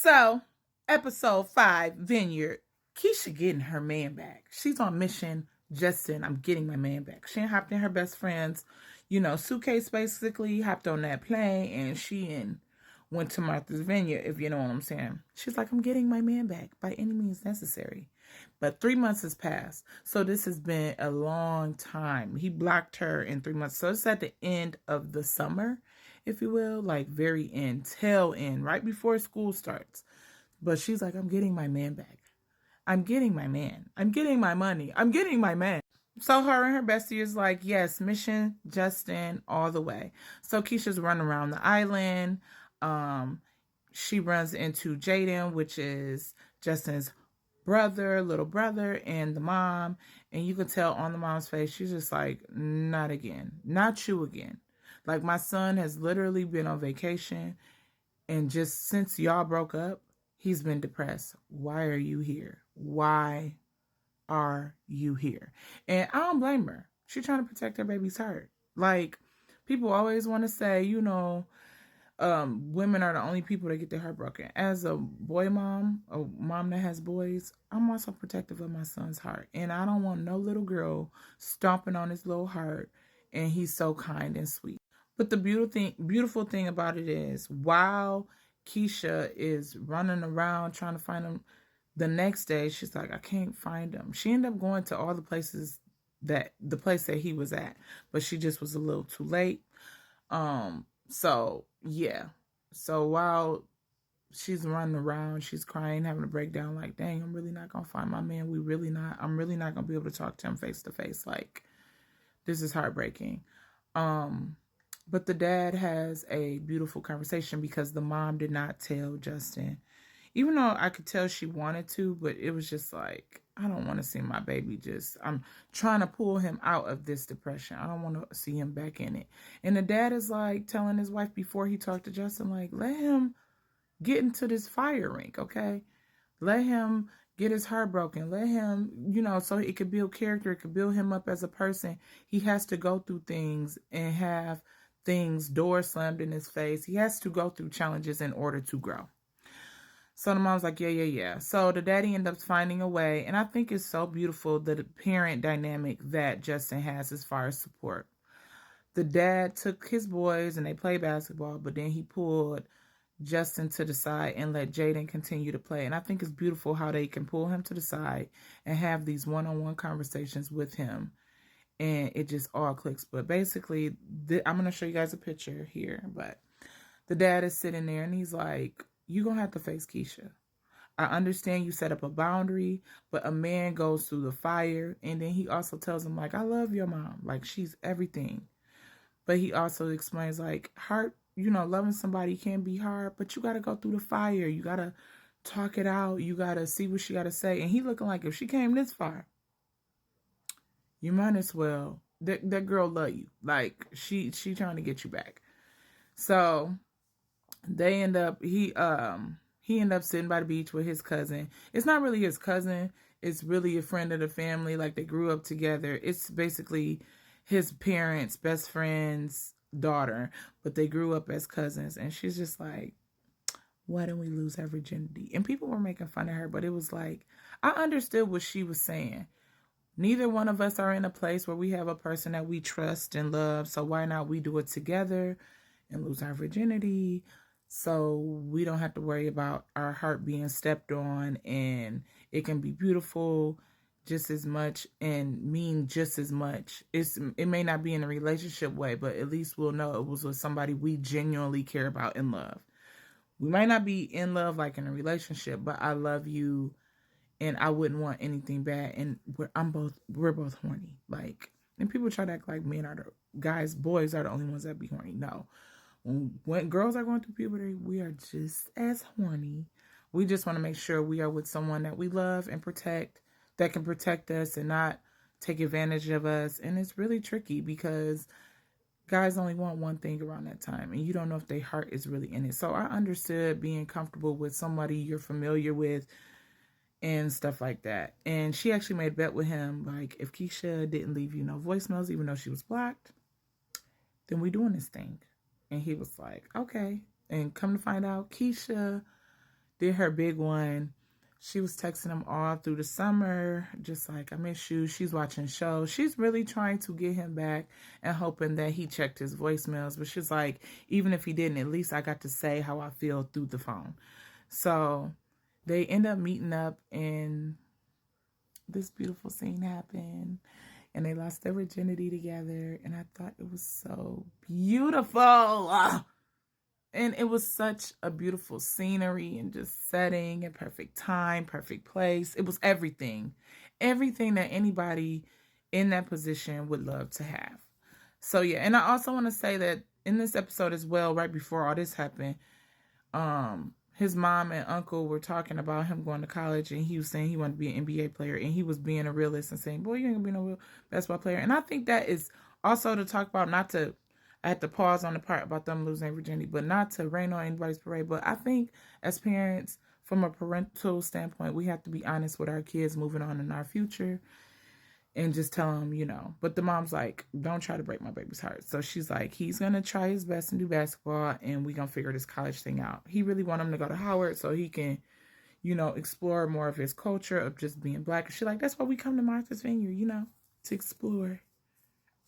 So, episode 5, Vineyard. Keisha getting her man back. She's on mission. Justin, I'm getting my man back. She hopped in her best friend's, suitcase basically, hopped on that plane, and went to Martha's Vineyard, if you know what I'm saying. She's like, I'm getting my man back by any means necessary. But 3 months has passed. So this has been a long time. He blocked her in 3 months. So it's at the end of the summer, if you will, like very end, tail end, right before school starts. But she's like, I'm getting my man back. I'm getting my man. I'm getting my money. I'm getting my man. So her and her bestie is like, yes, mission Justin all the way. So Keisha's running around the island. She runs into Jaden, which is Justin's little brother, and the mom. And you can tell on the mom's face, she's just like, not again. Not you again. Like, my son has literally been on vacation, and just since y'all broke up, he's been depressed. Why are you here? Why are you here? And I don't blame her. She's trying to protect her baby's heart. Like, people always want to say, women are the only people that get their heart broken. As a boy mom, a mom that has boys, I'm also protective of my son's heart. And I don't want no little girl stomping on his little heart, and he's so kind and sweet. But the beautiful thing about it is, while Keisha is running around trying to find him, the next day she's like, I can't find him. She ended up going to all the place that he was at, but she just was a little too late. So yeah. So while she's running around, she's crying, having a breakdown, like, dang, I'm really not gonna find my man. I'm really not gonna be able to talk to him face to face. Like, this is heartbreaking. But the dad has a beautiful conversation because the mom did not tell Justin. Even though I could tell she wanted to, but it was just like, I don't want to see my baby I'm trying to pull him out of this depression. I don't want to see him back in it. And the dad is like telling his wife before he talked to Justin, like, let him get into this fire rink, okay? Let him get his heart broken. Let him, so it could build character. It could build him up as a person. He has to go through things and have doors slammed in his face. He has to go through challenges in order to grow. So the mom's like, yeah. So the daddy ends up finding a way. And I think it's so beautiful, the parent dynamic that Justin has as far as support. The dad took his boys and they played basketball, but then he pulled Justin to the side and let Jaden continue to play. And I think it's beautiful how they can pull him to the side and have these one-on-one conversations with him. And it just all clicks. But basically, I'm going to show you guys a picture here. But the dad is sitting there and he's like, you're going to have to face Keisha. I understand you set up a boundary, but a man goes through the fire. And then he also tells him, like, I love your mom. Like, she's everything. But he also explains, like, loving somebody can be hard, but you got to go through the fire. You got to talk it out. You got to see what she got to say. And he looking like, if she came this far, you might as well. That girl love you. Like, she trying to get you back. So they end up, he ended up sitting by the beach with his cousin. It's not really his cousin. It's really a friend of the family. Like, they grew up together. It's basically his parents' best friend's daughter, but they grew up as cousins. And she's just like, why didn't we lose our virginity? And people were making fun of her, but it was like, I understood what she was saying. Neither one of us are in a place where we have a person that we trust and love, so why not we do it together and lose our virginity so we don't have to worry about our heart being stepped on, and it can be beautiful just as much and mean just as much. It may not be in a relationship way, but at least we'll know it was with somebody we genuinely care about and love. We might not be in love like in a relationship, but I love you and I wouldn't want anything bad. And we're both horny. Like, and people try to act like boys are the only ones that be horny. No. When girls are going through puberty, we are just as horny. We just want to make sure we are with someone that we love and protect, that can protect us and not take advantage of us. And it's really tricky because guys only want one thing around that time, and you don't know if their heart is really in it. So I understood being comfortable with somebody you're familiar with and stuff like that. And she actually made a bet with him, like, if Keisha didn't leave you no voicemails, even though she was blocked, then we doing this thing. And he was like, okay. And come to find out, Keisha did her big one. She was texting him all through the summer, just like, I miss you. She's watching shows. She's really trying to get him back and hoping that he checked his voicemails. But she's like, even if he didn't, at least I got to say how I feel through the phone. So they end up meeting up, and this beautiful scene happened. And they lost their virginity together. And I thought it was so beautiful. And it was such a beautiful scenery and just setting and perfect time, perfect place. It was everything. Everything that anybody in that position would love to have. So yeah, and I also want to say that in this episode as well, right before all this happened, his mom and uncle were talking about him going to college, and he was saying he wanted to be an NBA player, and he was being a realist and saying, boy, you ain't gonna be no real basketball player. And I think that is also to talk about, not to, I had to pause on the part about them losing their virginity, but not to rain on anybody's parade. But I think as parents, from a parental standpoint, we have to be honest with our kids moving on in our future and just tell them, you know. But the mom's like, don't try to break my baby's heart. So she's like, he's going to try his best and do basketball, and we're going to figure this college thing out. He really want him to go to Howard so he can, you know, explore more of his culture of just being Black. And she's like, that's why we come to Martha's Vineyard, you know, to explore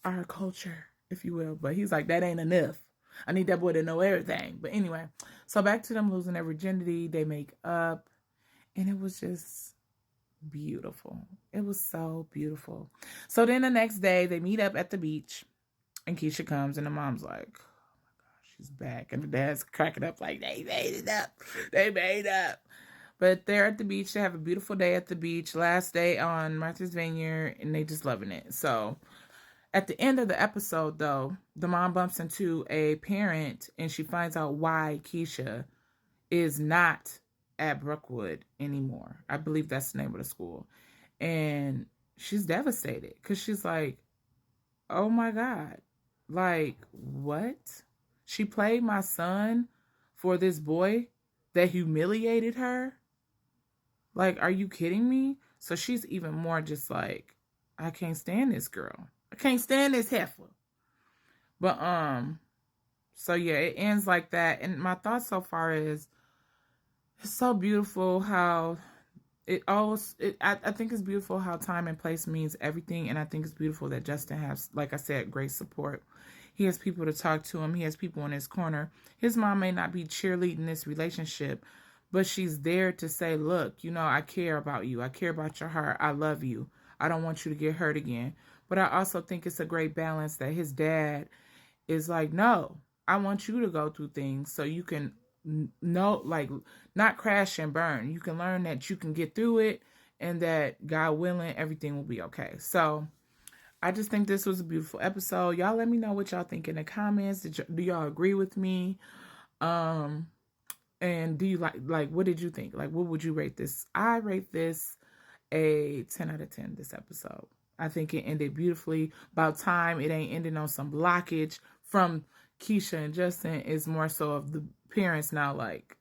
our culture, if you will. But he's like, that ain't enough. I need that boy to know everything. But anyway, so back to them losing their virginity. They make up, and it was just beautiful. It was so beautiful. So then the next day they meet up at the beach, and Keisha comes, and the mom's like, oh my gosh, she's back. And the dad's cracking up like, they made it up. They made up. But they're at the beach. They have a beautiful day at the beach. Last day on Martha's Vineyard, and they just loving it. So at the end of the episode, though, the mom bumps into a parent, and she finds out why Keisha is not at Brookwood anymore. I believe that's the name of the school. And she's devastated because she's like, oh my God, like, what? She played my son for this boy that humiliated her? Like, are you kidding me? So she's even more just like, I can't stand this girl. I can't stand this heifer. But, so yeah, it ends like that. And my thoughts so far is, it's so beautiful how I think it's beautiful how time and place means everything. And I think it's beautiful that Justin has, like I said, great support. He has people to talk to him. He has people in his corner. His mom may not be cheerleading this relationship, but she's there to say, look, you know, I care about you. I care about your heart. I love you. I don't want you to get hurt again. But I also think it's a great balance that his dad is like, no, I want you to go through things so you can know, like, not crash and burn. You can learn that you can get through it, and that God willing, everything will be okay. So I just think this was a beautiful episode. Y'all let me know what y'all think in the comments. Do y'all agree with me? And do you like what did you think? Like, what would you rate this? I rate this a 10 out of 10 this episode. I think it ended beautifully. About time it ain't ending on some blockage from Keisha and Justin. Is more so of the parents now, like,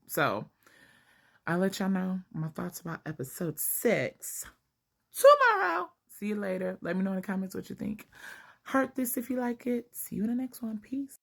so I'll let y'all know my thoughts about episode 6 tomorrow. See you later. Let me know in the comments what you think. Heart this if you like it. See you in the next one. Peace.